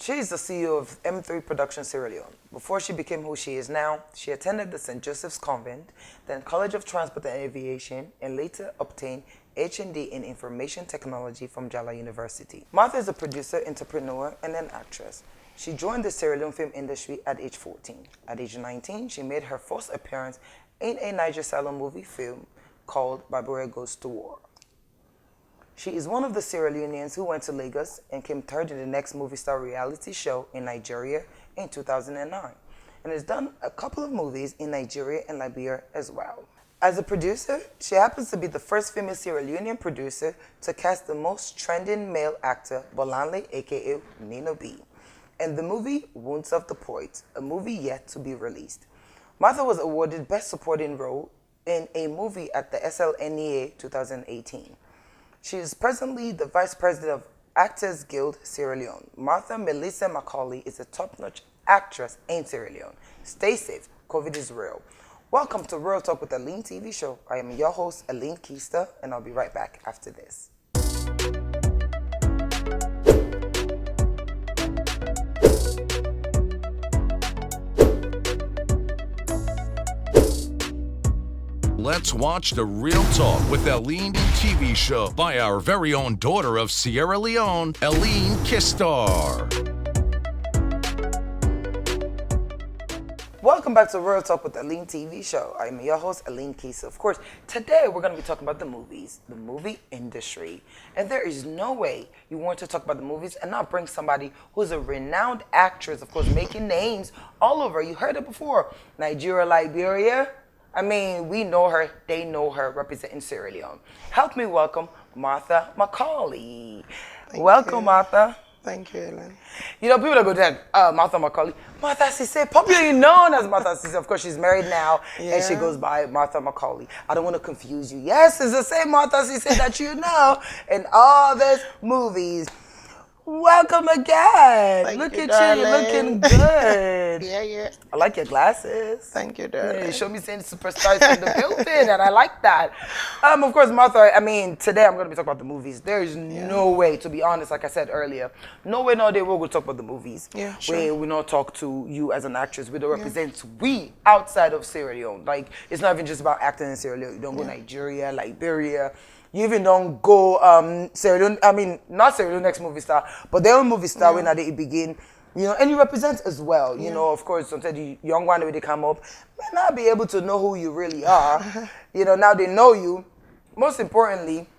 She is the CEO of M3 Production Sierra Leone. Before she became who she is now, she attended the St. Joseph's Convent, then College of Transport and Aviation, and later obtained H&D in Information Technology from Jala University. Martha is a producer, entrepreneur, and an actress. She joined the Sierra Leone film industry at age 14. At age 19, she made her first appearance in a Niger Salone movie film called Liberia Goes to War. She is one of the Sierra Leoneans who went to Lagos and came third in the Next Movie Star reality show in Nigeria in 2009, and has done a couple of movies in Nigeria and Liberia as well. As a producer, she happens to be the first female Sierra Leonean producer to cast the most trending male actor, Bonlanle, aka Nino B, in the movie Wounds of the Poet, a movie yet to be released. Martha was awarded Best Supporting Role in a movie at the SLNEA 2018. She is presently the Vice President of Actors Guild Sierra Leone. Martha Macauley is a top-notch actress in Sierra Leone. Stay safe. COVID is real. Welcome to Real Talk with Aline TV show. I am your host, Aline Keister, and I'll be right back after this. Let's watch the Real Talk with Aline TV show by our very own daughter of Sierra Leone, Aline Keister. Welcome back to Real Talk with Aline TV show. I'm your host, Aline Keister. Of course, today we're going to be talking about the movies, the movie industry. And there is no way you want to talk about the movies and not bring somebody who's a renowned actress, of course, making names all over. You heard it before. Nigeria, Liberia. I mean, we know her, they know her, representing Sierra Leone. Help me welcome Martha Macauley. Welcome, Martha. Thank you, Ellen. You know, people are going to Martha Macauley. Martha Cisse, popularly known as Martha Cisse. Of course, she's married now, and she goes by Martha Macauley. I don't want to confuse you. Yes, it's the same Martha Cisse that you know in all these movies. Welcome again. Look at you, you're looking good. Yeah. I like your glasses. Thank you, darling. Yeah, you showed me saying superstars in the building, and I like that. Of course, Martha, I mean, today I'm going to be talking about the movies. There is no way, to be honest, like I said earlier, no way, no day we're going to talk about the movies. Yeah, sure. Where we not talk to you as an actress. We don't represent we outside of Sierra Leone. Like, it's not even just about acting in Sierra Leone. You don't go Nigeria, Liberia. You even don't go Sierra Leone, I mean, not Sierra Leone Next Movie Star, but their own movie star when they begin, you know, and you represent as well. You know, of course, sometimes the young one when they come up may not be able to know who you really are. You know, now they know you. Most importantly,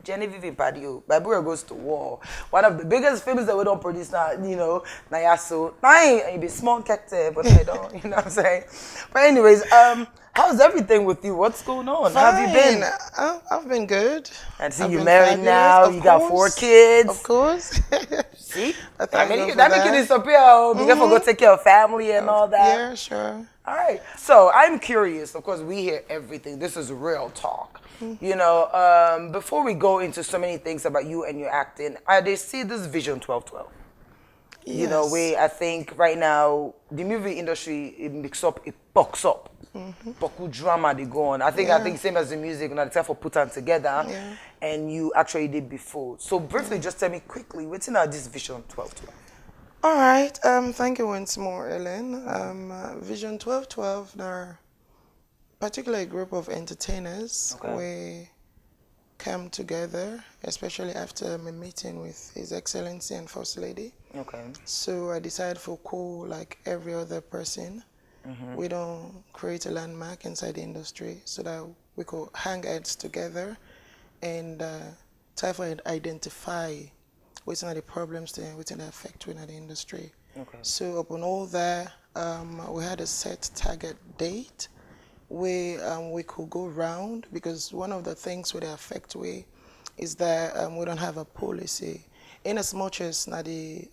Genevieve Padio, Liberia Goes to War. One of the biggest films that we don't produce now, you know, Nayaso. I be small character, but I don't, you know what I'm saying? But anyways, how's everything with you? What's going on? Fine. How have you been? I've been good. And see, I've you're been married fabulous, now, you got 4 kids. Of course. See? That make it disappear. Be careful, go take care of family and all that. Yeah, sure. All right. So I'm curious. Of course, we hear everything. This is real talk. You know, before we go into so many things about you and your acting, they see this Vision 1212. Yes. You know, where I think right now the movie industry it bucks up. Boku drama they go on. I think same as the music, you know, the time for put on together, and you actually did before. So briefly, just tell me quickly, what's in this Vision 1212? All right. Thank you once more, Ellen. Vision 1212, they're particularly a group of entertainers. We come together, especially after my meeting with His Excellency and First Lady. Okay. So I decided for like every other person, we don't create a landmark inside the industry so that we could hang heads together and try to identify what's the problems there, what's the effect in the industry. Okay. So upon all that, we had a set target date where we could go round, because one of the things with the affect way is that we don't have a policy. In as much as not the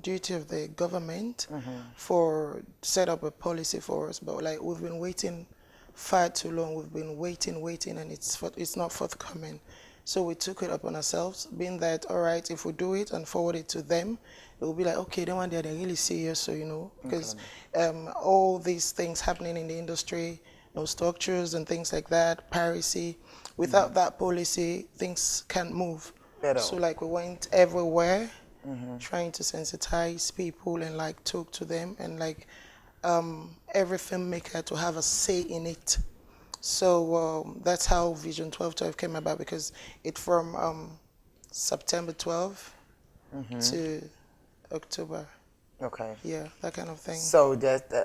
duty of the government for set up a policy for us, but like we've been waiting far too long. We've been waiting, and it's not forthcoming. So we took it upon ourselves, being that, all right, if we do it and forward it to them, it will be like, okay, then one day they're really serious, so you know, because all these things happening in the industry, no structures and things like that, piracy. Without that policy, things can't move. So like we went everywhere trying to sensitize people and like talk to them and like every filmmaker to have a say in it. So that's how Vision 1212 came about, because it from September 12 to October. Okay. Yeah, that kind of thing. So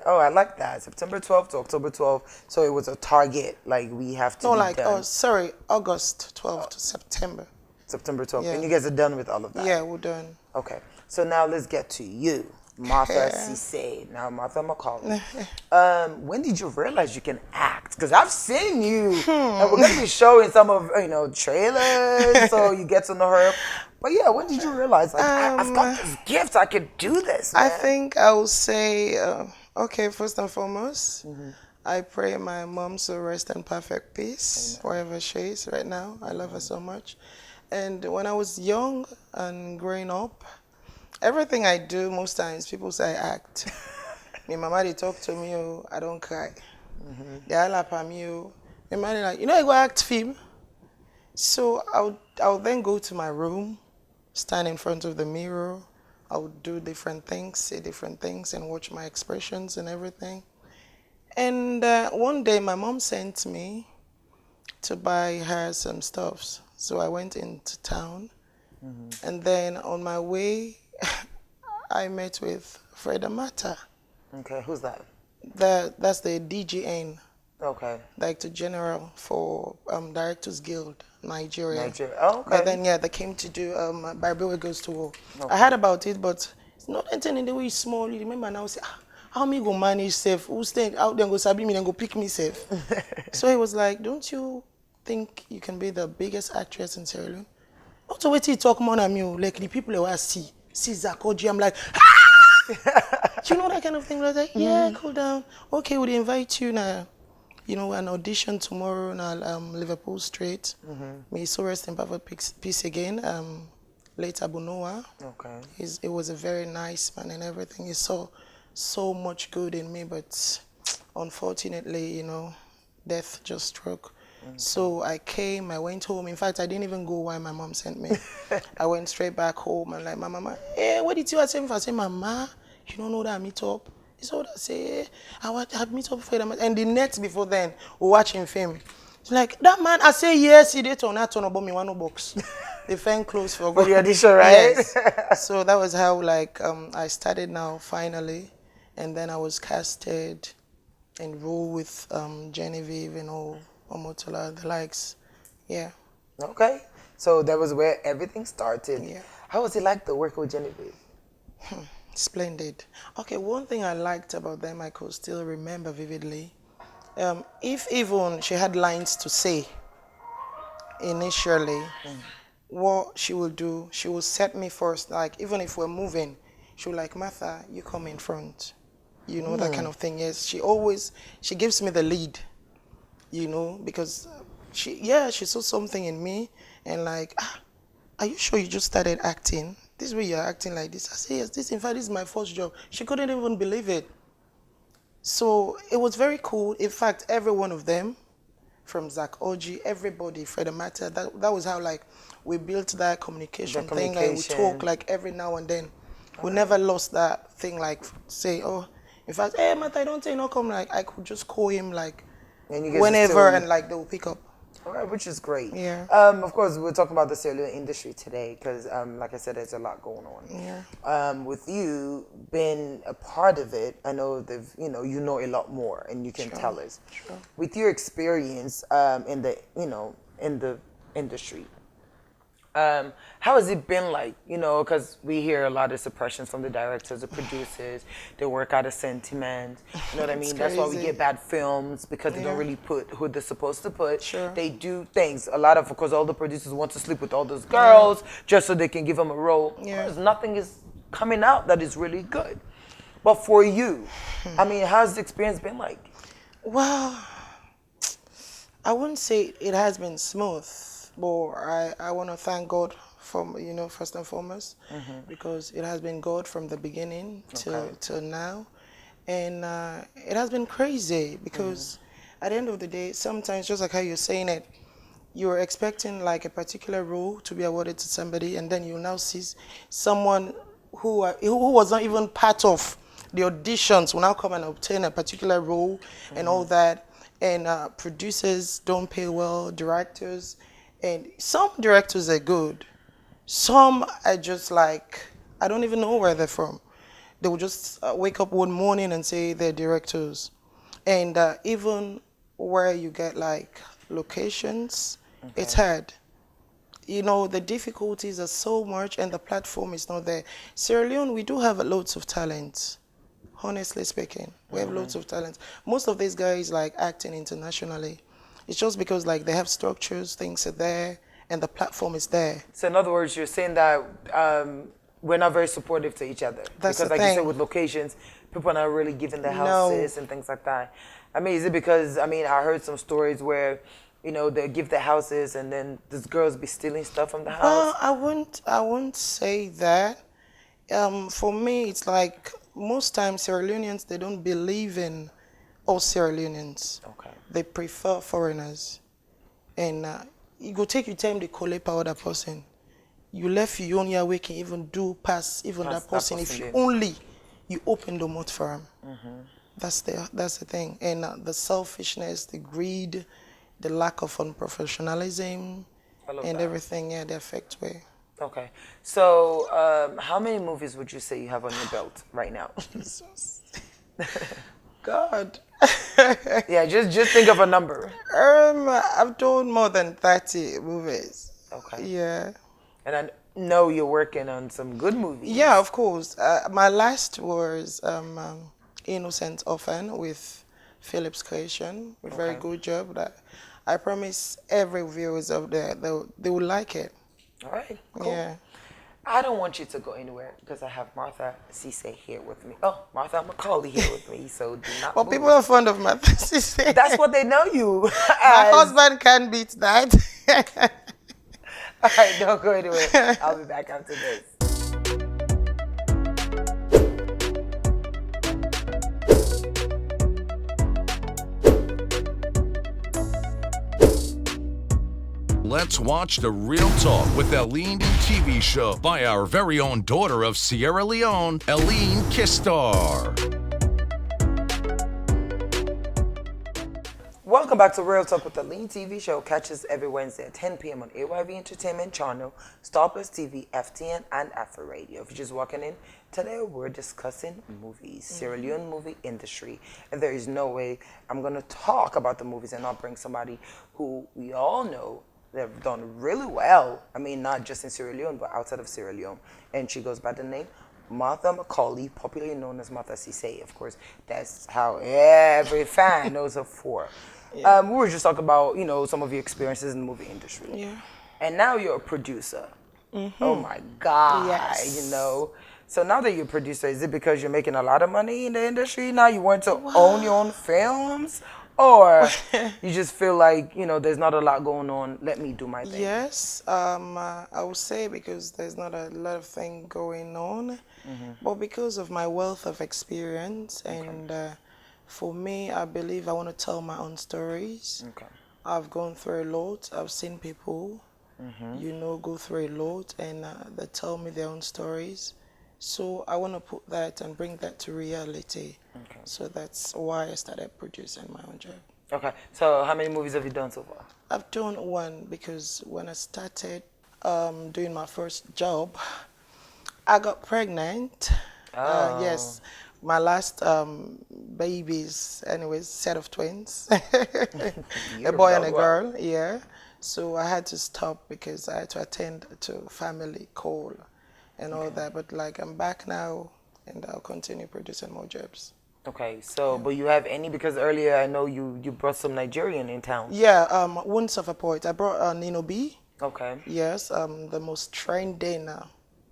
oh, I like that. September 12th to October 12th. So it was a target, like we have to No, be like, done. oh, sorry, August 12 to September. September 12th. Yeah. And you guys are done with all of that? Yeah, we're done. Okay. So now let's get to you, Martha Cisse. Now, Martha Macauley. When did you realize you can act? Because I've seen you, and we're going to be showing some of, trailers, so you get to know her. But yeah, when did you realize, like, I've got this gift, I could do this, man? I think I will say, okay, first and foremost, I pray my mom to rest in perfect peace wherever she is right now. I love her so much. And when I was young and growing up, everything I do, most times, people say I act. My mama, they talk to me, oh, I don't cry. They all up at me, oh. My mama, like, you go act film. So I would then go to my room, stand in front of the mirror. I would do different things, say different things, and watch my expressions and everything. And one day, my mom sent me to buy her some stuffs. So I went into town. And then on my way, I met with Fred Amata. Okay, who's that? That's the DGN, Okay. Director General for Directors Guild, Nigeria. Oh, okay. But then, yeah, they came to do Barbewe Goes to War. Okay. I heard about it, but it's not anything in the way small. You remember now, say, how me go manage safe? Who's staying out there and go sabi me and go pick me safe? So he was like, don't you think you can be the biggest actress in Sierra Leone? Not to wait till you talk more than me, like the people who I see Zach Oji, I'm like, you know that kind of thing? I was like, yeah, cool down. Okay, we'll invite you now. An audition tomorrow in Liverpool Street. May he so rest in perfect peace again. Late Abu Noah. Okay. It was a very nice man and everything. He saw so much good in me, but unfortunately, death just struck. So I came, I went home. In fact, I didn't even go while my mom sent me. I went straight back home and like, my mama, hey, what did you say? I said, Mama, you don't know that I meet up. It's all I say, I meet up for them. And the next before then, we're watching film. It's like, that man, I say, yes, he did turn about me one box. The fan closed for the audition, right? Yes. So that was how I started now, finally. And then I was casted and role with Genevieve and all. Omotola, the likes, yeah. Okay, so that was where everything started. Yeah. How was it like to work with Genevieve? Splendid. Okay, one thing I liked about them, I could still remember vividly. If even she had lines to say initially, what she will do, she will set me first. Like even if we're moving, she will like, Martha, you come in front. That kind of thing. Yes, she gives me the lead. Because she saw something in me and like, are you sure you just started acting? This way you're acting like this. I said, yes, in fact, this is my first job. She couldn't even believe it. So it was very cool. In fact, every one of them, from Zach Oji, everybody, for the matter, that was how we built that communication thing. We talk every now and then. We never lost that thing say, in fact, hey, Martha, I don't say no come. I could just call him whenever and they will pick up. All right, which is great. Yeah. Of course, we're talking about the Sierra Leone industry today because, like I said, there's a lot going on. Yeah. With you being a part of it, I know you know a lot more, and you can tell us. Sure. With your experience in the industry, how has it been like? Because we hear a lot of suppressions from the directors, the producers. They work out of sentiment. You know what I mean? That's why we get bad films because they don't really put who they're supposed to put. Sure. They do things. A lot of course, all the producers want to sleep with all those girls just so they can give them a role. Yeah. Because nothing is coming out that is really good. But for you, I mean, how's the experience been like? Well, I wouldn't say it has been smooth. But I want to thank God first and foremost, because it has been God from the beginning till now. And it has been crazy because at the end of the day, sometimes, just like how you're saying it, you're expecting like a particular role to be awarded to somebody, and then you now see someone who was not even part of the auditions will now come and obtain a particular role and all that. And producers don't pay well, directors, and some directors are good. Some are just like, I don't even know where they're from. They will just wake up one morning and say they're directors. And even where you get like locations, it's hard. You know, the difficulties are so much and the platform is not there. Sierra Leone, we do have loads of talent. Honestly speaking, we have loads of talent. Most of these guys like acting internationally. It's just because like they have structures, things are there, and the platform is there. So in other words, you're saying that we're not very supportive to each other. That's because the like you thing. said, with locations, people are not really giving the houses and things like that. I mean, is it because, I mean, I heard some stories where, you know, they give the houses and then these girls be stealing stuff from the house? Well, I wouldn't say that. For me, it's like most times Sierra Leoneans, they don't believe in all Sierra Leoneans. Okay. They prefer foreigners. And it go take you time to collect power that person. You left you only way can even do pass even that person if you only you open the mouth for him. That's the thing. And the selfishness, the greed, the lack of unprofessionalism, and everything, they affect way. Okay. So how many movies would you say you have on your belt right now? God. Yeah, just think of a number. I've done more than 30 movies. Okay. Yeah. And I know you're working on some good movies. Yeah, of course. My last was Innocent Orphan with Philip's Creation. A very good job. That I promise every viewers out there, they will like it. All right, cool. Yeah. I don't want you to go anywhere because I have Martha Cisse here with me. Oh, Martha Macauley here with me, so do not Well, move. people are fond of Martha Cisse. That's what they know you My as. husband can't beat that. All right, don't go anywhere. I'll be back after this. Let's watch the Real Talk with Leone TV show by our very own daughter of Sierra Leone, Leone Kistar. Welcome back to Real Talk with the Leone TV show. Catch us every Wednesday at 10 p.m. on AYV Entertainment Channel, Star Plus TV, FTN, and AfriRadio. If you're just walking in, today we're discussing movies, Sierra Leone movie industry. And there is no way I'm going to talk about the movies and not bring somebody who we all know they've done really well. I mean, not just in Sierra Leone, but outside of Sierra Leone. And she goes by the name Martha Macauley, popularly known as Martha Cisse. Of course, that's how every fan knows her for. Yeah. We were just talking about, you know, some of your experiences in the movie industry. Yeah. And now you're a producer. Oh my God, Yes. you know. So now that you're a producer, is it because you're making a lot of money in the industry now? You want to own your own films? Or you just feel like, you know, there's not a lot going on, let me do my thing? Yes, I would say because there's not a lot of thing going on, but because of my wealth of experience and for me, I believe I want to tell my own stories. Okay. I've gone through a lot. I've seen people, you know, go through a lot and they tell me their own stories. So I want to put that and bring that to reality. Okay. So that's why I started producing my own job. Okay. So how many movies have you done so far? I've done one because when I started doing my first job, I got pregnant. Oh. Yes. My last babies, anyways, set of twins, a boy and a girl, yeah. So I had to stop because I had to attend to family call and all that. But like I'm back now and I'll continue producing more jobs. Okay, so, but you have any, because earlier I know you brought some Nigerian in town. Yeah, Wounds of a Poet. I brought Nino B. Okay. Yes, the most trending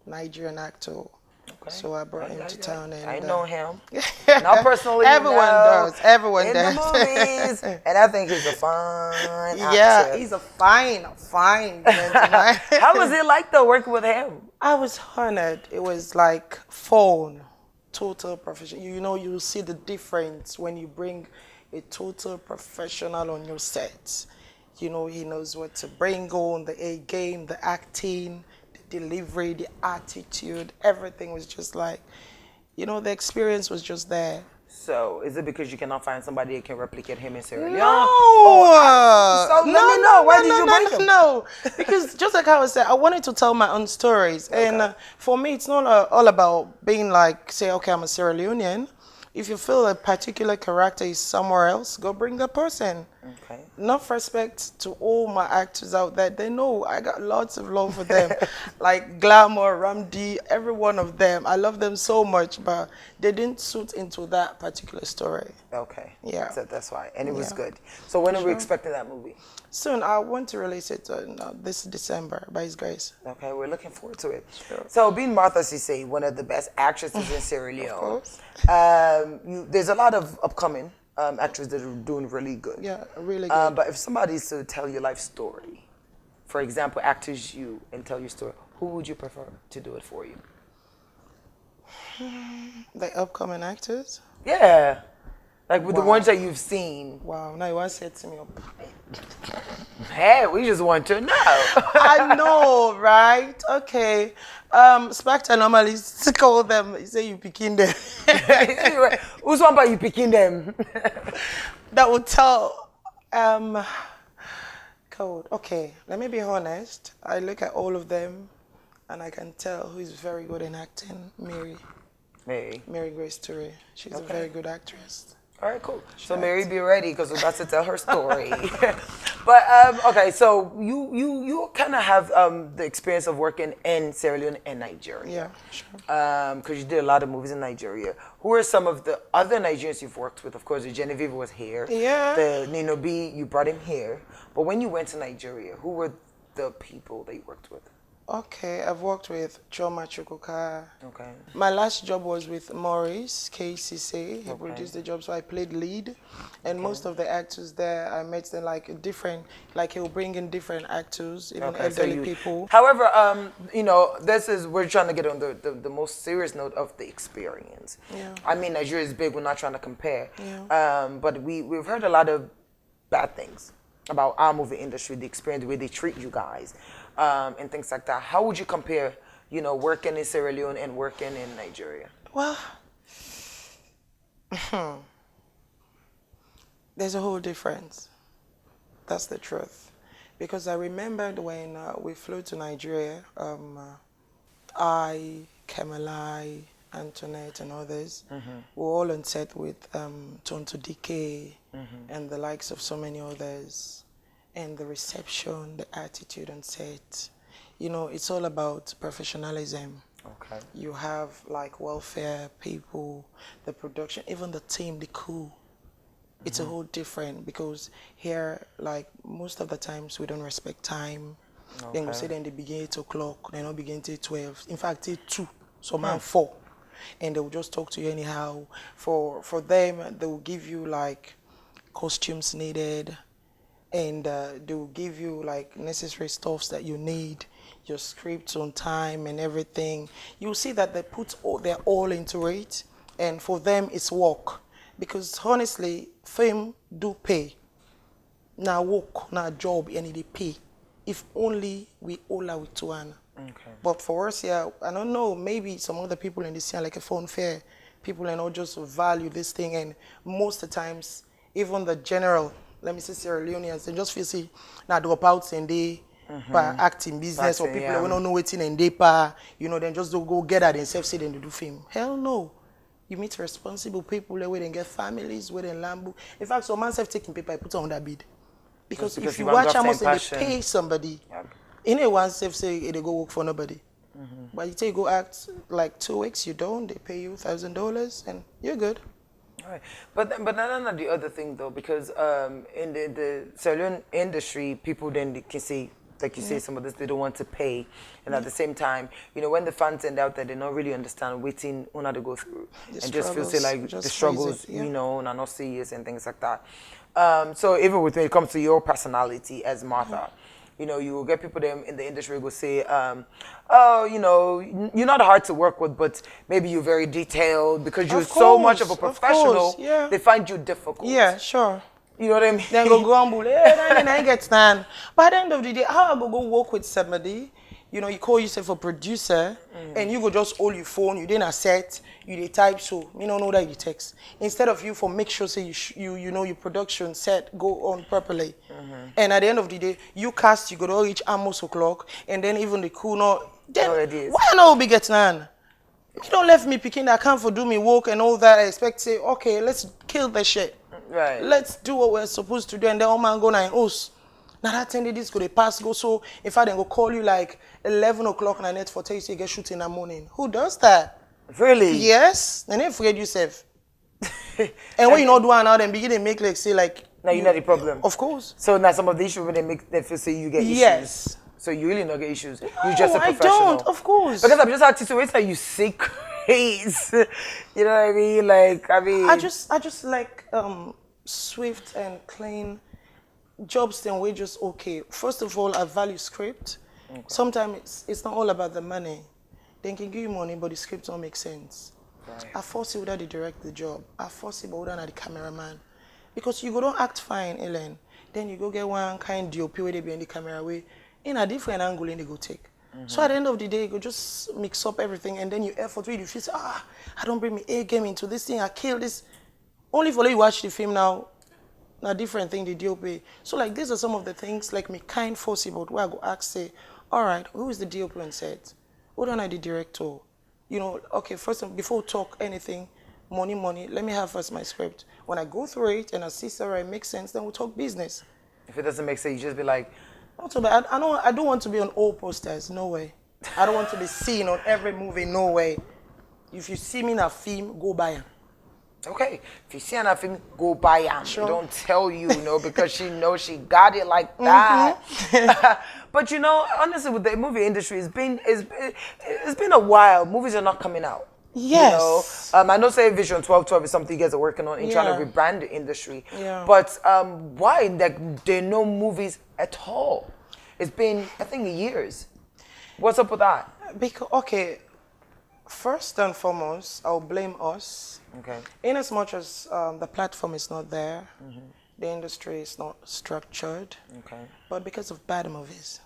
Nigerian actor. Okay. So I brought him to town. And I know him. Not personally. Everyone does. Everyone does. In the movies. And I think he's a fine actor. Yeah, he's a fine gentleman. How was it like though, working with him? I was honored. It was like phone, total professional. You know, you see the difference when you bring a total professional on your set. You know, he knows what to bring on, the A game, the acting, the delivery, the attitude, everything was just like, you know, the experience was just there. So, is it because you cannot find somebody that can replicate him in Sierra Leone? No. So let me know. Why did you bring him? No, because just like how I said, I wanted to tell my own stories. Okay. And for me, it's not all about being like, say, okay, I'm a Sierra Leonean. If you feel a particular character is somewhere else, go bring that person. Okay. Enough respect to all my actors out there. They know I got lots of love for them. Like Glamour, Ramdi, every one of them. I love them so much, but they didn't suit into that particular story. Okay. Yeah. So that's why. And it was good. So when are we expecting that movie? Soon. I want to release it this December, by His grace. Okay, we're looking forward to it. Sure. So being Martha Cisse, one of the best actresses in Sierra Leone, Of course. there's a lot of upcoming actors that are doing really good. Yeah, really good. But if somebody's to tell your life story, for example, act as you and tell your story, who would you prefer to do it for you? The upcoming actors? Yeah. Like with the ones that you've seen. Wow, now you want to set me up. Hey, we just want to know. I know, right? Okay. Spectre normally call them, you say you picking them. Who's one by you picking them? That would tell code. Okay, let me be honest. I look at all of them and I can tell who is very good in acting. Mary Grace Toure. She's a very good actress. All right, cool. So Mary, be ready because we're about to tell her story. But okay, so you kind of have the experience of working in Sierra Leone and Nigeria. Yeah, sure. Because you did a lot of movies in Nigeria. Who are some of the other Nigerians you've worked with? Of course, the Genevieve was here. Yeah. The Nino B, you brought him here. But when you went to Nigeria, who were the people that you worked with? Okay, I've worked with Choma Chukwuka. Okay. My last job was with Maurice KCC. He produced the job, so I played lead. And most of the actors there, I met them like different, like he'll bring in different actors, even elderly people. However, you know, we're trying to get on the most serious note of the experience. Yeah. I mean, Nigeria is big, we're not trying to compare. Yeah. But we've heard a lot of bad things about our movie industry, the experience, the way they treat you guys. And things like that. How would you compare, you know, working in Sierra Leone and working in Nigeria? Well, there's a whole difference. That's the truth. Because I remembered when we flew to Nigeria, I, Kamalai, Antoinette, and others were all on set with Tonto DK and the likes of so many others. And the reception, the attitude on set, you know, it's all about professionalism. Okay. You have like welfare people, the production, even the team, the crew. It's a whole different because here, like most of the times, we don't respect time. Then we say then they begin 8 o'clock, they don't begin till 12. In fact, till 2, some around 4, and they will just talk to you anyhow. For them, they will give you like costumes needed. And they will give you like necessary stuffs that you need, your scripts on time and everything. You'll see that they put their all into it, and for them it's work. Because honestly, fame do pay. Now work, now job, and they pay. If only we all are with one. Okay. But for us here, I don't know, maybe some other people in this scene, like a phone fair, people and all just value this thing, and most of the times, even the general, let me say Sierra Leoneans, they just feel say, now drop out and they acting business or people who don't know waiting and they you know, then just go get at themselves, say then they do film. Hell no. You meet responsible people where they get families, where they lambu. In fact, some man have taken paper, I put on that bid. Because if you watch how much they pay somebody, anyone say they go work for nobody. But you take go act like 2 weeks, you don't, they pay you $1,000 and you're good. Right. But that's not the other thing though, because in the Sierra industry, people then they can see, like you say, some of this they don't want to pay, and at the same time, you know, when the fans send out that they don't really understand waiting on how to go through, and just feel say like the struggles, you know, and not serious and things like that. So even when it comes to your personality as Martha. You know, you will get people there in the industry who will say, oh, you know, you're not hard to work with, but maybe you're very detailed because you're so much of a professional, they find you difficult. Yeah, sure. You know what I mean? Then go grumble, then I get stand. But at the end of the day, how I go work with somebody, you know, you call yourself a producer, and you go just hold your phone, you didn't set, you dey type, so you don't know that you text. Instead of you for make sure say you know your production set go on properly. And at the end of the day, you cast, you go to reach almost o'clock, and then even the crew no. Then why not be getting on? You don't left me picking that account for do me work and all that. I expect say, okay, let's kill the shit. Right. Let's do what we're supposed to do, and then all man go na in house. Now that 10 days go they pass go, so if I then go call you like 11 o'clock on the net for tell you say get shoot in the morning. Who does that? Really? Yes. And then forget yourself. And when you not do it now, then begin to make like say like now you're not the problem. Of course. So now some of the issues when they make them feel say you get issues. Yes. So you really not get issues. No, You're just a professional. I don't, of course. Because I'm just asking to wait till you sick craze. You know what I mean? Like I just like swift and clean jobs, then we're just okay. First of all, I value script. Okay. Sometimes it's not all about the money. They can give you money, but the script don't make sense. Right. I force it whether they direct the job. I force it whether the cameraman. Because you go don't act fine, Ellen. Then you go get one kind DOP where they be in the camera way in a different angle and they go take. So at the end of the day, you go just mix up everything, and then you effort with you feel say, I don't bring me A game into this thing, I kill this. Only for you watch the film now, a different thing the DOP. So like these are some of the things like me kind force about where I go ask say, all right, who is the DOP on set? Who don't I the director? You know, okay, first before we talk anything, money, let me have first my script. When I go through it and I see sorry it makes sense, then we'll talk business. If it doesn't make sense, you just be like, not so bad. I don't want to be on all posters, no way. I don't want to be seen on every movie, no way. If you see me in a film, go buy it. Okay, if you see an film, go buy it. Sure. Don't tell you, because she knows she got it like that. But you know, honestly, with the movie industry, it's been a while. Movies are not coming out. Yes. You know, I know say Vision 1212 is something you guys are working on in trying to rebrand the industry. Yeah. But why there are no movies at all? It's been, I think, years. What's up with that? Because, okay, first and foremost, I'll blame us. Okay. In as much as the platform is not there, the industry is not structured. Okay. But because of bad movies.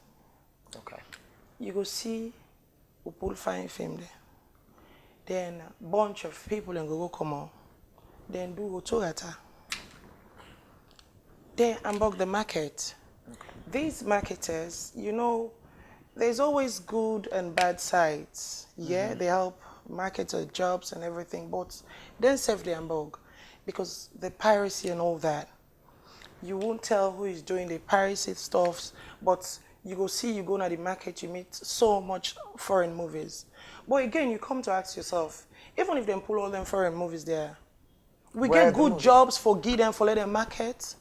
Okay. You go see Upul fine film there. Then a bunch of people in go come on. Then do go Togata. Then unblock the market. Okay. These marketers, you know, there's always good and bad sides. Yeah, they help marketer jobs and everything, but then save the unblock because the piracy and all that. You won't tell who is doing the piracy stuffs, but you go see, you go to the market, you meet so much foreign movies. But again, you come to ask yourself, even if they pull all them foreign movies there, we get good jobs for give them for let them market.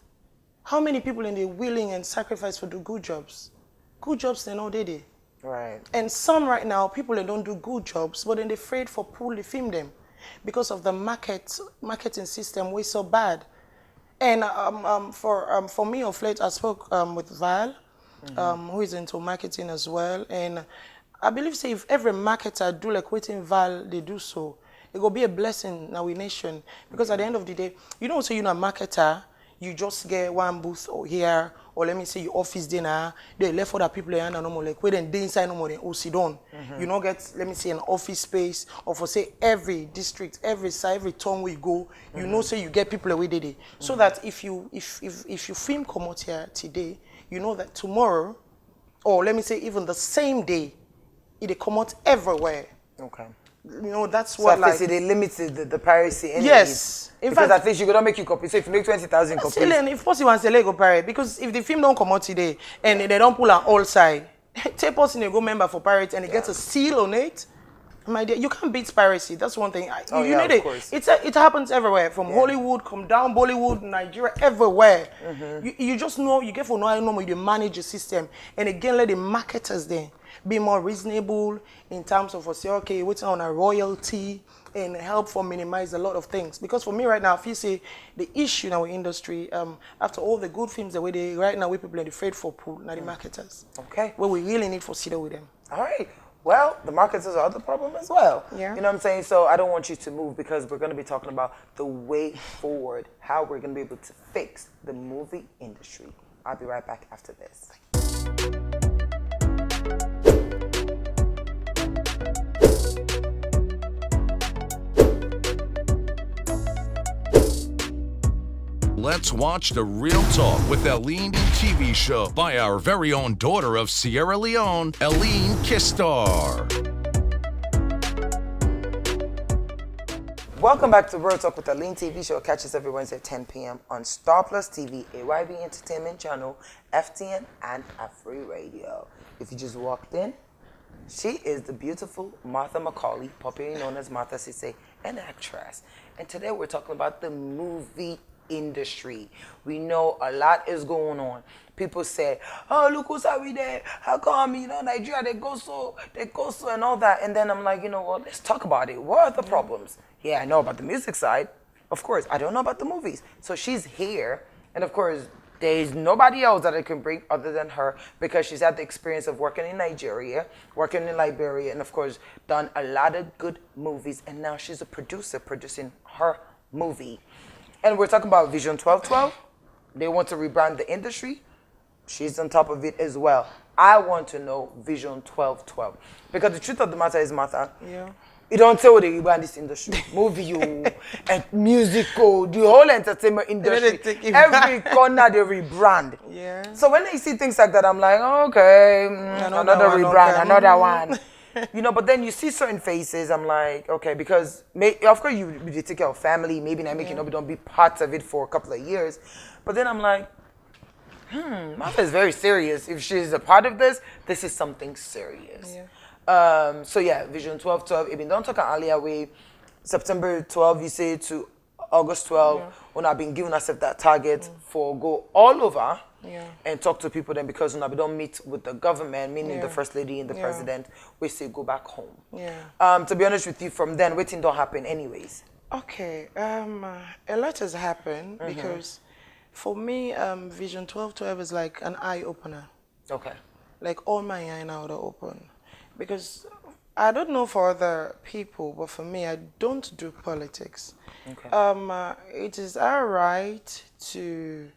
How many people in the willing and sacrifice for do good jobs? Good jobs they know they. Right. And some right now, people they don't do good jobs, but then they're afraid for pull the film them because of the marketing system way so bad. And for me of late, I spoke with Val, who is into marketing as well, and I believe say if every marketer do like waiting Val, they do so, it will be a blessing in our nation. Because at the end of the day, you don't say you're a marketer, you just get one booth or here, or let me say your office dinner, they left other people and no more like wait and they inside no more than sit down. You don't get, let me say, an office space, or for say every district, every side, every town we go, you know say you get people away there. So that if you film come out here today, you know that tomorrow, or let me say even the same day, it come out everywhere. Okay. You know, that's so what like... So they limited the piracy anyways. Yes. In fact, at least you could make you copy. So if you make 20,000 copies... If possible, want to say go pirate. Because if the film don't come out today, and they don't pull an all side, take us in a go member for pirate, and it gets a seal on it, my dear, you can't beat piracy. That's one thing. You need it. It happens everywhere. From Hollywood, come down, Bollywood, Nigeria, everywhere. You just know, you get for no you manage the system. And again, let the marketers then be more reasonable in terms of say, okay, waiting on a royalty and help for minimize a lot of things. Because for me right now, if you say the issue in our industry, after all the good films that we do right now, we people are afraid for pool, not the marketers. Okay. Where we really need for sit with them. All right. well, the markets is another problem as well. Yeah. You know what I'm saying? So I don't want you to move because we're going to be talking about the way forward, how we're going to be able to fix the movie industry. I'll be right back after this. Let's watch the Real Talk with Leone TV show by our very own daughter of Sierra Leone, Leone Kistar. Welcome back to Real Talk with Leone TV show. Catch us every Wednesday at 10 p.m. on Star Plus TV, AYB Entertainment Channel, FTN, and AfriRadio. If you just walked in, she is the beautiful Martha Macauley, popularly known as Martha Cisse, an actress. And today we're talking about the movie industry. We know a lot is going on. People say, oh, look who's out there. How come, Nigeria, they go so, and all that. And then I'm like, well, let's talk about it. What are the problems? Yeah, I know about the music side. Of course, I don't know about the movies. So she's here. And of course, there's nobody else that I can bring other than her because she's had the experience of working in Nigeria, working in Liberia, and of course, done a lot of good movies. And now she's a producer producing her movie. And we're talking about Vision 1212. They want to rebrand the industry. She's on top of it as well. I want to know Vision 1212. Because the truth of the matter is, Martha, you don't tell they rebrand this industry. Movie, and musical, the whole entertainment industry. Every corner they rebrand. Yeah. So when I see things like that, I'm like, okay, another rebrand, another one. But then you see certain faces, I'm like, okay, because of course you take care of family, maybe not making we don't be part of it for a couple of years. But then I'm like, Martha is very serious. If she's a part of this, this is something serious. Yeah. Vision 1212, even don't talk earlier way, September 12, you say to August 12, when I've been giving ourselves that target for go all over. And talk to people then because we don't meet with the government, meaning the first lady and the president, we say go back home. To be honest with you, from then waiting don't happen anyways. Okay, a lot has happened because for me, Vision 1212 is like an eye opener. Okay. Like all my eye now are open. Because I don't know for other people, but for me, I don't do politics. Okay. It is our right to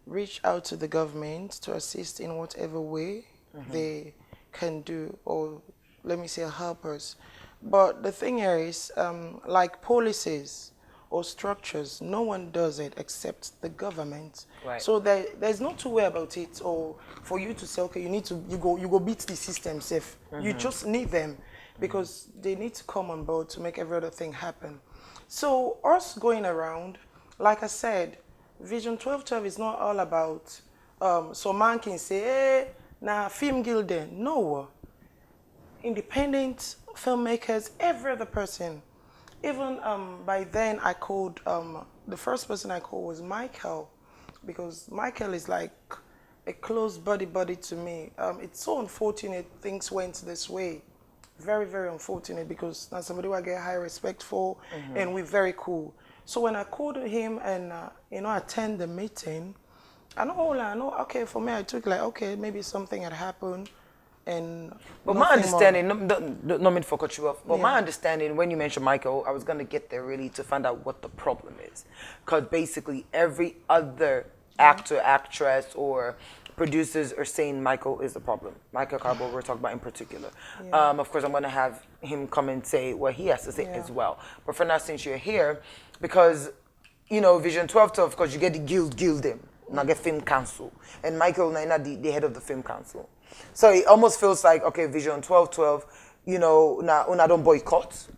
reach out to the government to assist in whatever way they can do, or let me say help us. But the thing here is, like policies or structures, no one does it except the government. Right. So there's no two way about it, or for you to say, okay, you go beat the system safe. You just need them because they need to come on board to make every other thing happen. So us going around, like I said, Vision 1212 is not all about, so man can say, hey, nah, film guild then. No. Independent filmmakers, every other person. Even by then I called, the first person I called was Michael, because Michael is like a close buddy to me. It's so unfortunate things went this way. Very, very unfortunate because now somebody who I get high respect for and we're very cool. So when I called him and, attend the meeting, I know, okay, for me, I took like, okay, maybe something had happened. But my understanding, no mean for cut you off, but my understanding, when you mentioned Michael, I was going to get there really to find out what the problem is. Because basically every other actor, actress, or producers are saying Michael is the problem. Michael Carbo, we're talking about in particular. Of course, I'm going to have him come and say what he has to say as well. But for now, since you're here, because, Vision 1212, of course, you get the guild them. Now get film council. And Michael Naina, the head of the film council. So it almost feels like, okay, Vision 1212, now una don't boycott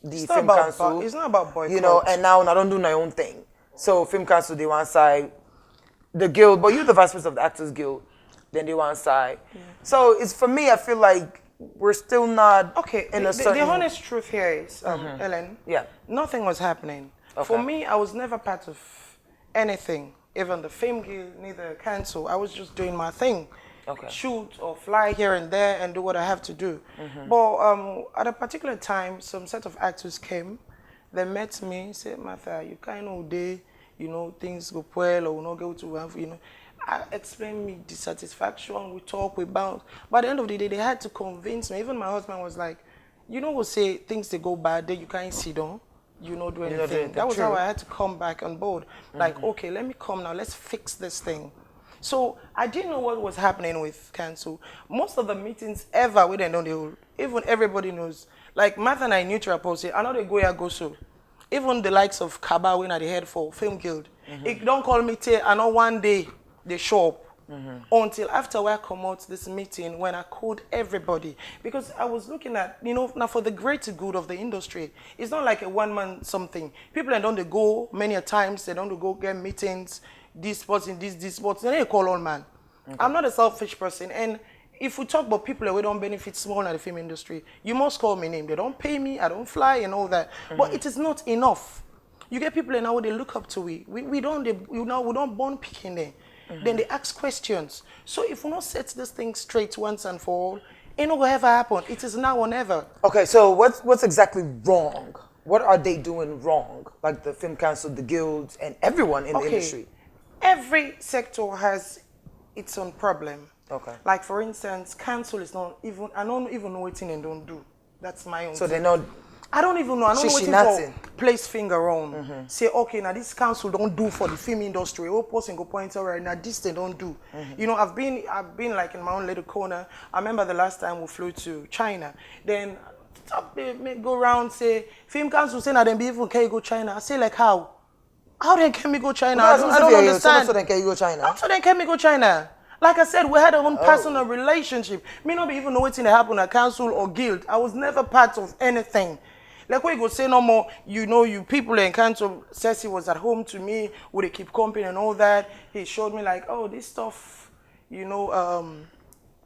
the film council. It's not about boycott. And now I don't do my own thing. So film council, they one side, the guild, but you're the vice president of the Actors Guild, then they one side. So it's, for me, I feel like we're still not in a certain... The honest truth here is, Ellen, nothing was happening. Okay. For me, I was never part of anything, even the film guild, neither council. I was just doing my thing. Okay. Shoot or fly here and there and do what I have to do. But at a particular time, some set of actors came. They met me, said, Martha, you kind of day, things go well or not go to have, I explained me dissatisfaction, we talk, we bounce. By the end of the day, they had to convince me. Even my husband was like, you know, we'll say things they go bad, then you can't sit down, you know, do anything. That was how I had to come back on board. Like, okay, let me come now, let's fix this thing. So I didn't know what was happening with council. Most of the meetings ever, we didn't know, even everybody knows. Like Martha and I knew to say, I know they go so. Even the likes of Kaba, when I head for Film Guild. If don't call me till I know one day they show up. Until after I come out this meeting when I called everybody. Because I was looking at, you know, now for the greater good of the industry. It's not like a one-man something. People don't they go many a times, they don't go get meetings, this sports in this sports, and they call all man. I'm not a selfish person, and if we talk about people that don't benefit small in the film industry, you must call my name. They don't pay me, I don't fly and all that. But it is not enough. You get people now they look up to we don't born picking there. Then they ask questions. So if we don't set this thing straight once and for all, it will ever happen. It is now or never. Okay, so what's exactly wrong? What are they doing wrong? Like the film council, the guilds, and everyone in the industry. Every sector has its own problem. Okay. Like for instance, council is not even, I don't even know what they don't do. That's my own So thing. they're not. I don't even know. I don't know what to place finger on. Say, okay, now this council don't do for the film industry. All person go point out right now. This they don't do. You know, I've been like in my own little corner. I remember the last time we flew to China. Then they go around say, film council say now them people can go China. I say like how? How then can we go China? I don't understand. So then can you go China? How so then can we go China? Like I said, we had our own personal relationship. Me not be even know what's going to happen at council or guild. I was never part of anything. Like we go say no more, you know, you people in council, Ceci was at home to me, would they keep company and all that. He showed me like, oh, this stuff, you know,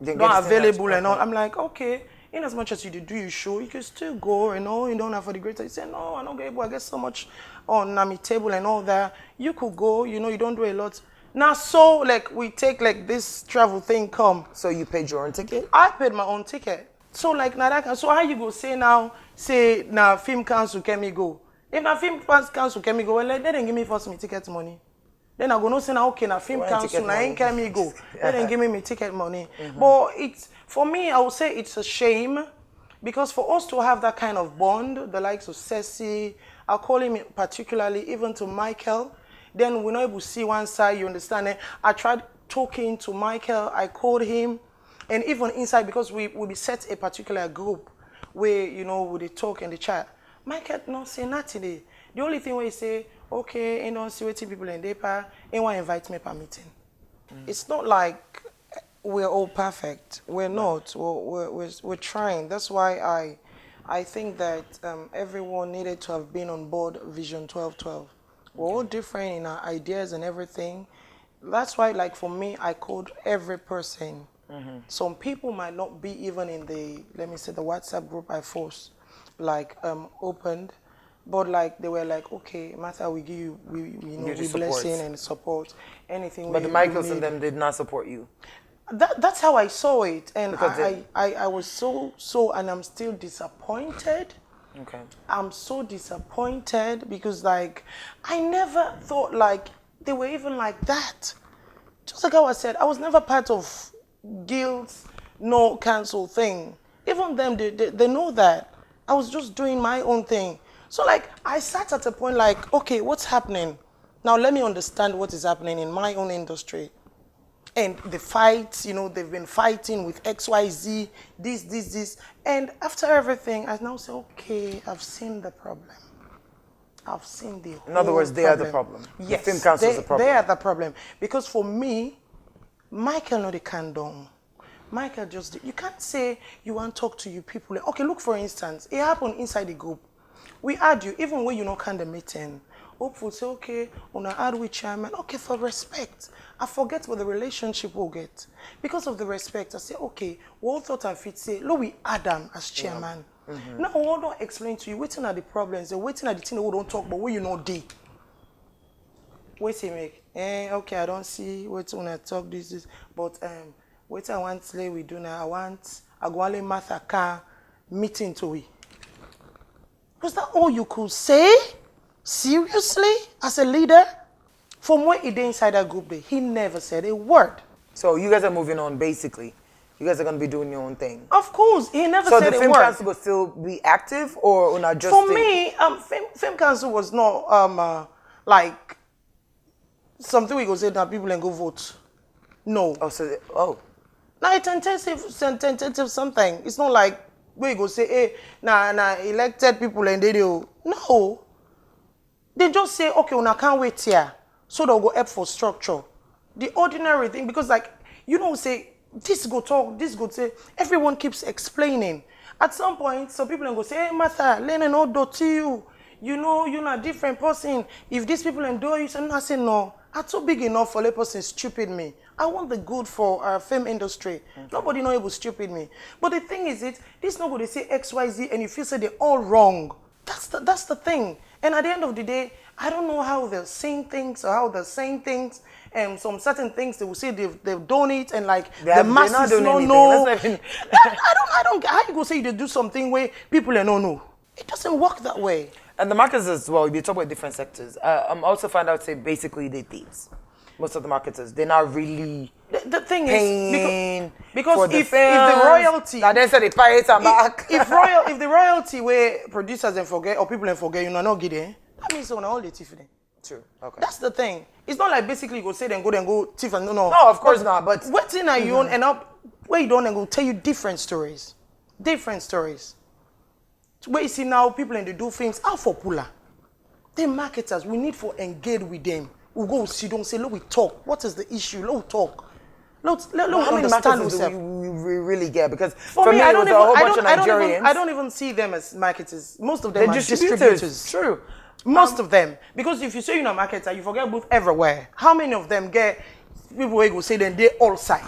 not available and all. I'm like, okay, in as much as you do your show, you can still go and all, you don't have for the greater. He said, no, I don't get able, I get so much on my table and all that. You could go, you know, you don't do a lot. Now, so, like, we take, like, this travel thing come. So you paid your own ticket? I paid my own ticket. So, like, now that, so how you go say now, film council can me go? If na film council can me go, well, like, they didn't give me first me ticket money. Then I go no say now, okay, na film council, na ain't can me go. They didn't give me ticket money. But it's, for me, I would say it's a shame, because for us to have that kind of bond, the likes of Ceci, I'll call him particularly, even to Michael, then we're not able to see one side, you understand it. I tried talking to Michael, I called him, and even inside, because we be set a particular group where, you know, we talk in the chat. Michael not say nothing. The only thing where he say, okay, and don't see what people in there, and want to invite me for meeting. It's not like we're all perfect. We're not. We're trying. That's why I think that everyone needed to have been on board Vision 1212. We're all different in our ideas and everything. That's why, like for me, I called every person. Some people might not be even in the, let me say, the WhatsApp group I forced, like opened, but like they were like, okay, Martha, we give you, we blessing and support, anything. But the Michaels and them did not support you. That's how I saw it, and I was so, and I'm still disappointed. Okay. I'm so disappointed because, like, I never thought, like, they were even like that. Just like how I said, I was never part of guilds, no council thing. Even them, they know that. I was just doing my own thing. So, like, I sat at a point like, okay, what's happening? Now, let me understand what is happening in my own industry. And the fights, you know, they've been fighting with XYZ, this. And after everything, I now say, okay, I've seen the problem. I've seen the whole In other words, they are the problem. Yes, the film council is the problem. They are the problem. Because for me, Michael no the condom. Michael just, you can't say you want to talk to you people. Okay, look, for instance, it happened inside the group. We argue, even when you know kind of meeting. Hopeful say, okay, when I add with chairman, okay, for respect. I forget what the relationship will get. Because of the respect, I say, okay, what thought I fit say, look, we Adam as chairman. Now, I don't explain to you, waiting at the problems, they're waiting at the thing that we don't talk about, where you know they. Wait say make, okay, I don't see, wait when I talk this, but wait I want to lay we do now, I go only Martha car meeting to we. Was that all you could say? Seriously? As a leader? From when he did inside that group day, he never said a word. So you guys are moving on, basically. You guys are going to be doing your own thing. Of course, he never so said a word. So the film council will still be active, or not just? For me, film council was not like something we go say that people and go vote. No. Now it's tentative something. It's not like we go say, hey, nah, elected people and they do. No. They just say, okay, I can't wait here. So they'll go up for structure. The ordinary thing, because like, you don't say, this go talk, this go say, everyone keeps explaining. At some point, some people go say, hey, Martha, Leone no do to you. You know, you're not a different person. If these people endure you, so I say, no. I'm too big enough for a person stupid me. I want the good for our film industry. Okay. Nobody know able stupid me. But the thing is, this nobody say X, Y, Z, and you feel say they're all wrong. That's the thing. And at the end of the day, I don't know how they're saying things or how they're saying things. And some certain things they will say they've done it, and like the masses don't know. I don't. How you go say they do something where people don't know? It doesn't work that way. And the marketers as well, you talk about different sectors. I'm also find out, say, basically they're thieves. Most of the marketers, they're not really the thing paying is, because if the royalty... Now they say the pirates are back. If the royalty where producers and forget, or people and forget, you know, not get it, that means on all the thief then. True, okay. That's the thing. It's not like basically you go say then go thief and no. No, of course not, but... What's in you own and up, where you don't and go tell you different stories. Different stories. Where you see now people and they do things out for puller. They marketers, we need to engage with them. We go see them, say, look, we talk. What is the issue? Let we talk. Let how many marketers do we really get? Because for me, I it was a whole bunch of Nigerians. I don't even see them as marketers. Most of them are distributors. True. Most of them. Because if you say you're a marketer, you forget booth everywhere. How many of them get people who go say then they all side?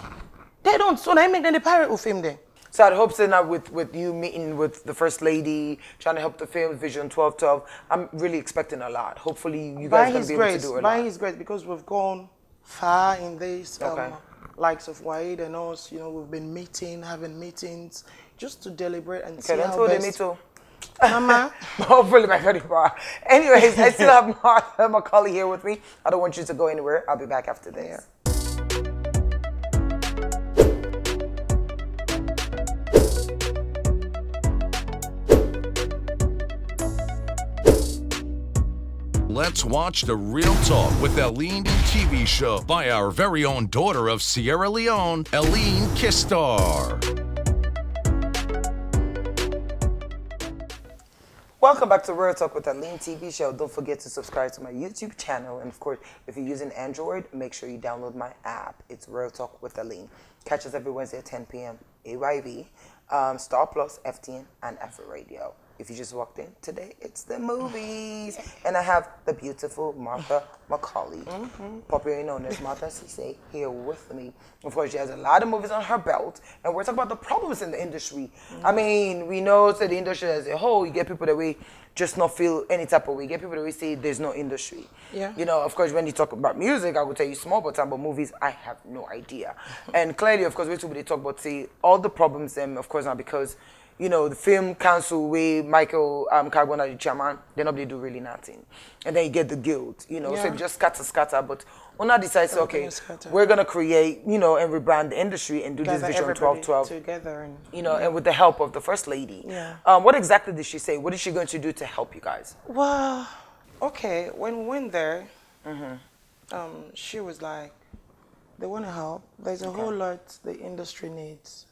They don't. So I make them the pirate with him then. So I'd hope so now with you meeting with the First Lady, trying to help the film Vision 1212, I'm really expecting a lot. Hopefully you guys are going to be able to do a lot. By His grace, because we've gone far in this, likes of Wade and us, you know, we've been having meetings, just to deliberate and see how best. Me too. Mama. Hopefully by very far. Anyways, I still have Martha Macauley here with me. I don't want you to go anywhere. I'll be back after this. Yeah. Let's watch the Real Talk with Leone TV show by our very own daughter of Sierra Leone, Leone Kistar. Welcome back to Real Talk with Leone TV show. Don't forget to subscribe to my YouTube channel. And of course, if you're using Android, make sure you download my app. It's Real Talk with Leone. Catch us every Wednesday at 10 p.m. AYV, Star Plus, FTN, and AfriRadio. If you just walked in today, it's the movies. And I have the beautiful Martha Macauley, popularly known as Martha Cisse, here with me. Of course, she has a lot of movies on her belt, and we're talking about the problems in the industry. I mean, we know that the industry as a whole, you get people that we just not feel any type of way. You get people that we say there's no industry. Yeah. You know, of course, when you talk about music, I would tell you small but time, but movies, I have no idea. And clearly, of course, they talk about, say, all the problems, and of course, now because you know, the film council where Michael Carbona, the chairman, then nobody do really nothing. And then you get the guild, you know, so you just scatter. But Ona decides, okay, we're going to create, you know, and rebrand the industry and do this Vision 1212. Together and, you know, and with the help of the First Lady. Yeah. What exactly did she say? What is she going to do to help you guys? Well, okay, when we went there, she was like, they want to help. There's a whole lot the industry needs.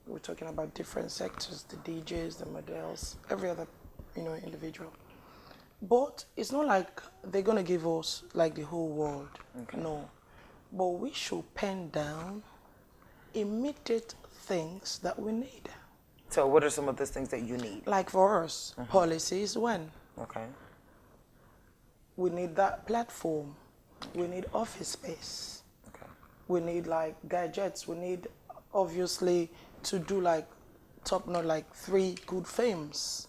We're talking about different sectors, the DJs, the models, every other, you know, individual. But it's not like they're going to give us like the whole world. No. But we should pen down immediate things that we need. So what are some of those things that you need? Like for us, policies, when? Okay. We need that platform. We need office space. Okay. We need like gadgets. We need, obviously, to do like top-notch, like 3 good films.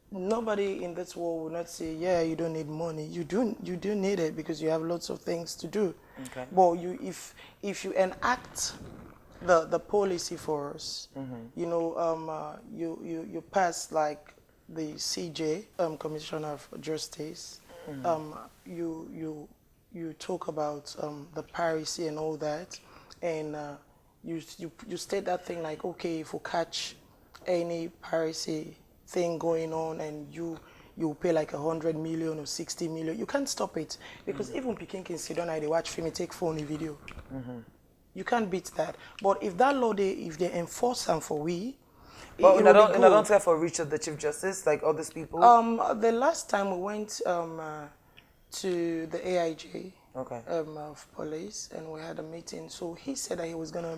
Nobody in this world will not say, yeah, you don't need money. You do need it because you have lots of things to do. Okay. But if you enact the policy for us, you know, you pass like the CJ, Commissioner of Justice, you talk about the piracy and all that, and you state that thing like, okay, if we catch any piracy thing going on and you pay like 100 million or 60 million, you can't stop it because even Peking can sit down and they watch film and take phone and video. You can't beat that. But if that law if they enforce them for we, But it I will be don't good. care for reach of the Chief Justice, like all these people. The last time we went to the AIJ Okay. of police and we had a meeting, so he said that he was gonna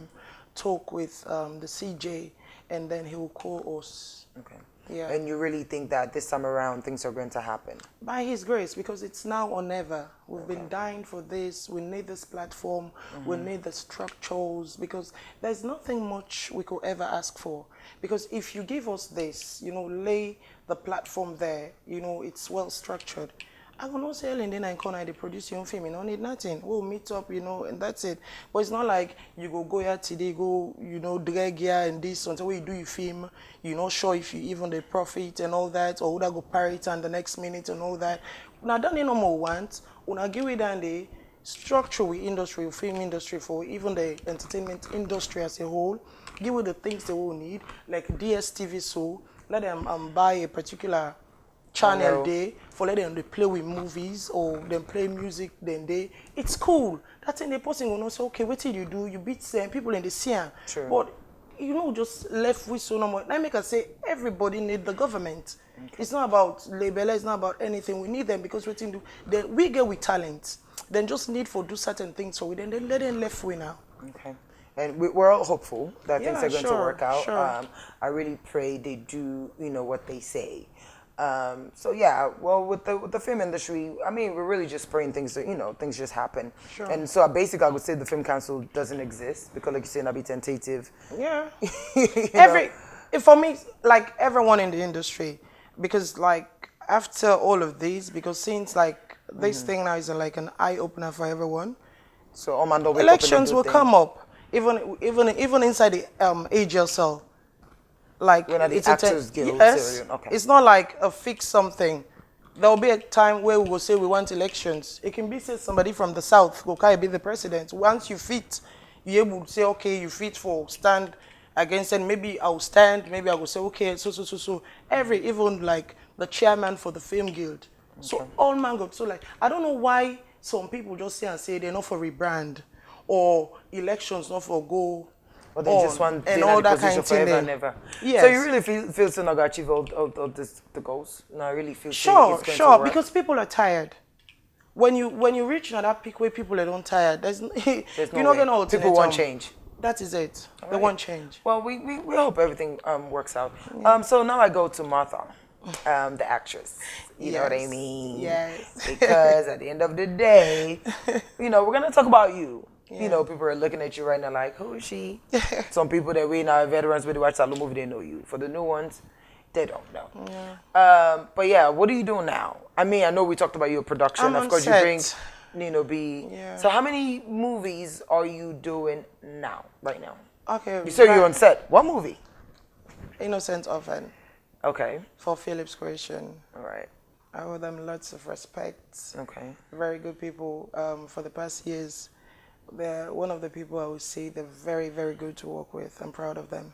talk with the CJ and then he will call us. Okay. Yeah. And you really think that this time around things are going to happen? By his grace, because it's now or never. We've been dying for this. We need this platform. We need the structures, because there's nothing much we could ever ask for. Because if you give us this, lay the platform there, it's well structured. I will not say, and then I come and they produce your own film. You don't need nothing. We'll meet up, and that's it. But it's not like you go here today, drag here and this until you do your film. You're not sure if you even the profit and all that, or would I go pirate and the next minute and all that. Now, don't no more want. When I give it down the structure with industry, film industry, for even the entertainment industry as a whole, give it the things they will need, like DSTV. So let them buy a particular channel day for let them they play with movies or them play music, then it's cool. That's in the person will not say, okay, what did you do? You beat them people in the scene. True. But just left with so no more. I make us say everybody need the government. Okay. It's not about label, it's not about anything. We need them because what do then we get with talent. Then just need for do certain things so we then let them left with now. Okay. And we're all hopeful that things are going to sure, work out. Sure. I really pray they do, what they say. So yeah, well, with the film industry, I mean, we're really just praying things that, things just happen. Sure. And so basically I would say the film council doesn't exist because like you say, it'll be tentative. Yeah. know? For me, like everyone in the industry, because like after all of these, because since like this thing now is like an eye opener for everyone. So elections will come up, even inside the AGSL. Like it's Actors Guild. Yes, Okay. It's not like a fixed something. There will be a time where we will say we want elections. It can be say somebody from the south will be the president. Once you fit, you're able to say okay, you fit for stand against, and maybe I'll stand. Maybe I will say okay, so. Even like the chairman for the film guild. Okay. So all mango. So like I don't know why some people just say they're not for rebrand or elections not for go. Or they just want and all that kind of thing. Forever and ever. Yes. So you really feel so not achieve all the goals? No, I really feel sure, it's going to work. Because people are tired. When you reach that peak where people are don't tired, there's no not going to people want change. That is it. All they right. want change. Well, we hope everything works out. Yeah. So now I go to Martha, the actress. You know what I mean? Yes. Because at the end of the day, we're gonna talk about you. Yeah. People are looking at you right now like, who is she? Some people that we know, veterans, when they watch Salone movie, they know you. For the new ones, they don't know. Yeah. But yeah, what are you doing now? I mean, I know we talked about your production. I'm of course, set. you bring Nino B. Yeah. So how many movies are you doing now, right now? Okay. You said you're on set. What movie? Innocent Orphan. Okay. For Philip's Creation. All right. I owe them lots of respect. Okay. Very good people. For the past years, they're one of the people I would say they're very, very good to work with. I'm proud of them.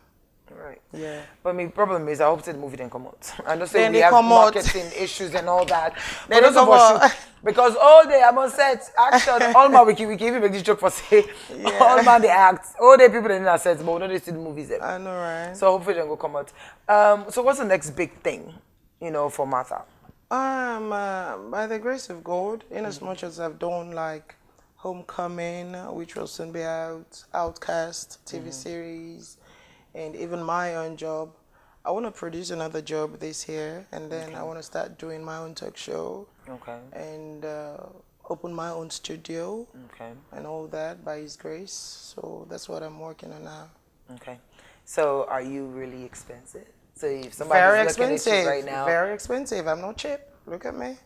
Right. Yeah. But my problem is I hope the movie didn't come out. I know say Then we they have come out. marketing issues and all that. Then But they those of come us out. shoot, because all day I'm on set, action, all my wiki even make this joke for say, Yeah. all man they act, all day people in our sets, but we don't see the movies there. I know, right? So hopefully they will come out. So what's the next big thing, for Martha? By the grace of God, in as much as I've done like Homecoming, which will soon be out, Outcast, TV series, and even my own job. I want to produce another job this year, and then I want to start doing my own talk show. Okay. And open my own studio. Okay. And all that by His grace. So that's what I'm working on now. Okay. So are you really expensive? So if somebody's looking at you right now, very expensive. I'm not cheap. Look at me.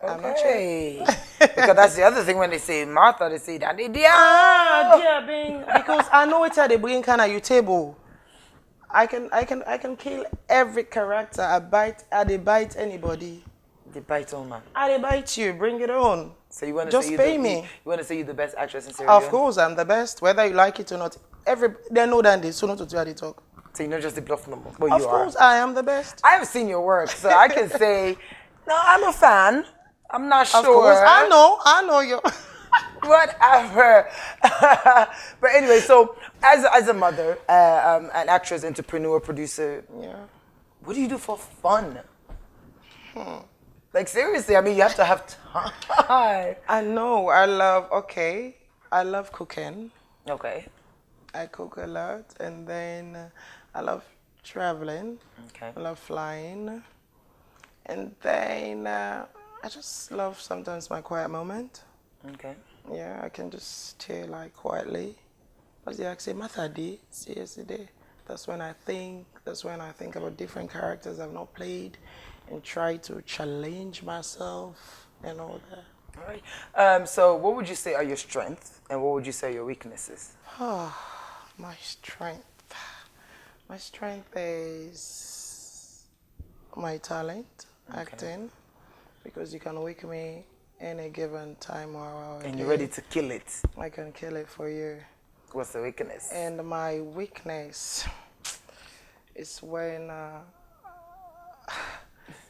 I'm not cheap. okay. Because that's the other thing when they say Martha, they say that they Because I know it's how they bring kind of your table. I can kill every character. I bite anybody. The bite on man. I dey bite you. Bring it on. So you want to Just say pay me. You want to say you're the best actress in Sierra Leone? Of course, I'm the best. Whether you like it or not, they know that they so not to tell they talk. So you're not just the bluff number, but Of you are. course, I am the best. I have seen your work, so I can say, no, I'm a fan. I'm not sure. Of course, I know you. Whatever. But anyway, so as a mother, an actress, entrepreneur, producer, Yeah. what do you do for fun? Like seriously, I mean, you have to have time. I know. I love cooking. Okay. I cook a lot, and then I love traveling. Okay. I love flying, and then I just love sometimes my quiet moment. Okay. Yeah, I can just stay like quietly. As I say, Martha D, yesterday. That's when I think. That's when I think about different characters I've not played, and try to challenge myself and all that. All right. So what would you say are your strengths, and what would you say are your weaknesses? My strength. My strength is my talent, acting, because you can wake me any given time or hour. And you're ready to kill it. I can kill it for you. What's the weakness? And my weakness is when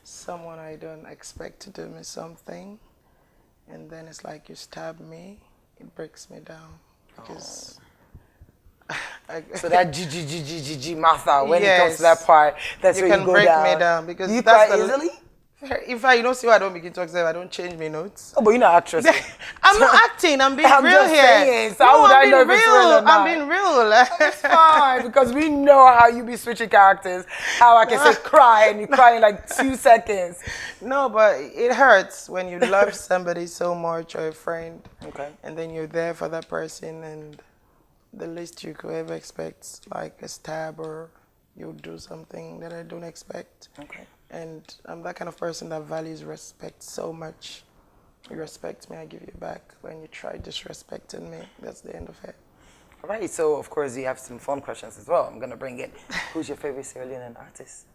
someone I don't expect to do me something, and then it's like you stab me, it breaks me down. Because so that G Martha, when it comes to Yes. that part, that's you where can you go break down. me down because you that's cry the easily? In fact, you don't see why I don't begin to talk. I don't change my notes. Oh, but you're not actress. I'm not acting. I'm being I'm real just here. saying, so how would I know if it's real or not? I'm being real. It's fine, because we know how you be switching characters. How I can say cry and you cry in like 2 seconds. No, but it hurts when you love somebody so much or a friend. Okay. And then you're there for that person, and the least you could ever expect, like a stab, or you'll do something that I don't expect. Okay. And I'm that kind of person that values respect so much. You respect me, I give you back. When you try disrespecting me, that's the end of it. All right, so of course you have some fun questions as well. I'm going to bring it. Who's your favorite Sierra Leonean artist?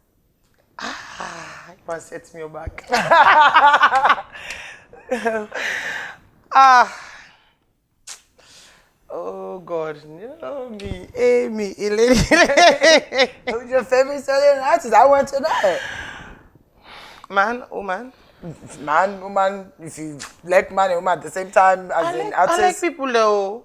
You must hit me back. Oh God, no, me, Amy, Elaine. Who's your favorite Sierra Leonean artist? I want to know. Man, woman. Man, woman, if you like man and woman at the same time as an artist. I like people though.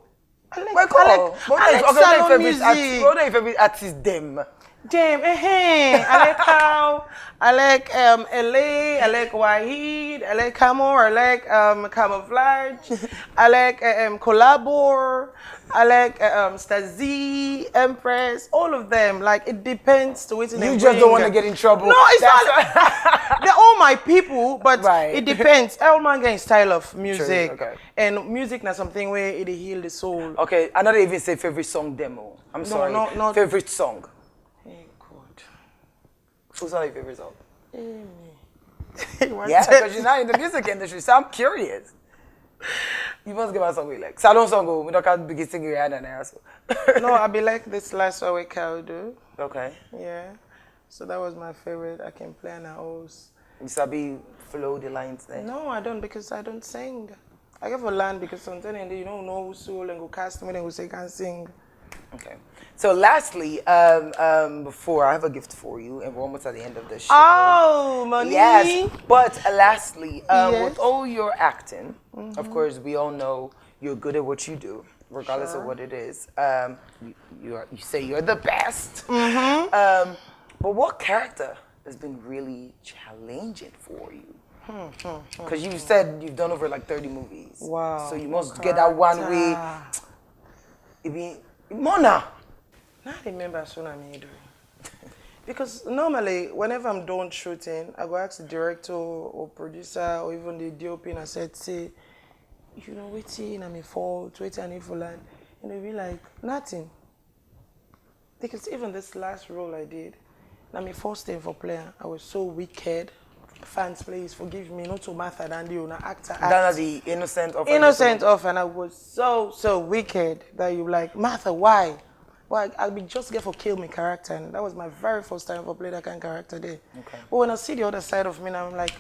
What Salone music. What are your favorite artists, them? Damn, I like Cow, I like LA, I like Wahid, I like Camo, I like Camouflage, I like Collabor, I like Stazzy, Empress, all of them. Like, it depends to which You just don't want to get in trouble. No, it's not. They're all my people, but Right. it depends. All man getting style of music. okay. And music na something where it heal the soul. Okay, I not even say favorite song demo. I'm sorry. no. Favorite song. Hey, God. Who's not your favorite song? Amy. Yeah, because you're not in the music industry, so I'm curious. You must give us a song we like. Salone song, we don't have big singer and also. No, I be like this last one with Cow do. Okay. Yeah. So that was my favorite. I can play on a house. You sabi flow the lines there. No, I don't, because I don't sing. I get for land because sometimes you don't know who's soul and go cast me and go say can't sing. Okay. So lastly, before I have a gift for you, and we're almost at the end of the show. Oh, money. Yes, but lastly, Yes. with all your acting, of course, we all know you're good at what you do, regardless of what it is. You say you're the best. But what character has been really challenging for you? Because you said you've done over like 30 movies. Wow. So you must get that one way. It be Mona. I remember soon I'm doing. Because normally, whenever I'm done shooting, I go ask the director or producer or even the DOP and I said, say, you know, waiting, I'm in fault, waiting, I need for land. And they'll be like, nothing. Because even this last role I did, I'm in first day for player, I was so wicked. Fans, please forgive me, not to Martha than the actor. That's the innocent of Innocent of, and I was so wicked that you like, Martha, why? Why? I be just get for kill me character, and that was my very first time for play that kind of character there. Okay. But when I see the other side of me, now I'm like,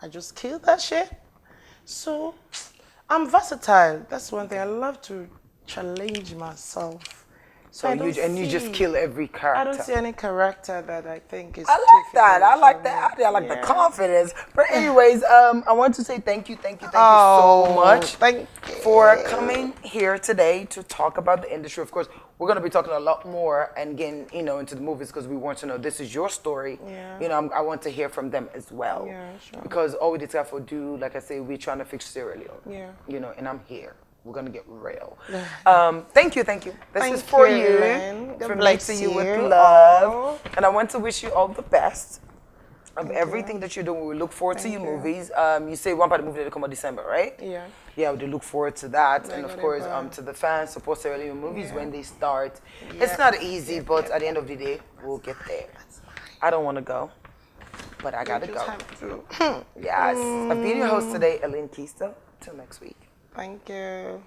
I just kill that shit. So I'm versatile. That's one thing. I love to challenge myself. So you just kill every character. I don't see any character that I think is. I like that. I like difficult that. I like for the me. confidence. But anyways, I want to say thank you so much Thank you for coming here today to talk about the industry. Of course, we're going to be talking a lot more and getting, into the movies because we want to know this is your story. Yeah. I want to hear from them as well. Yeah, sure. Because all we did for do, like I say, we're trying to fix Sierra Leone. Yeah. And I'm here. We're gonna get real. Thank you. This Thank is for you, you. Ellen. God From me bless to you with you. love. And I want to wish you all the best of everything that you're doing. We look forward to your movies. You say one part of the movie that come out December, right? Yeah. Yeah, we look forward to that. And of course, to the fans, support Sierra Leone movies when they start. It's not easy, but at the end of the day, we'll get there. I don't want to go, but I gotta go. Yes. I've been your host today, Ellen Keister. Till next week. Thank you.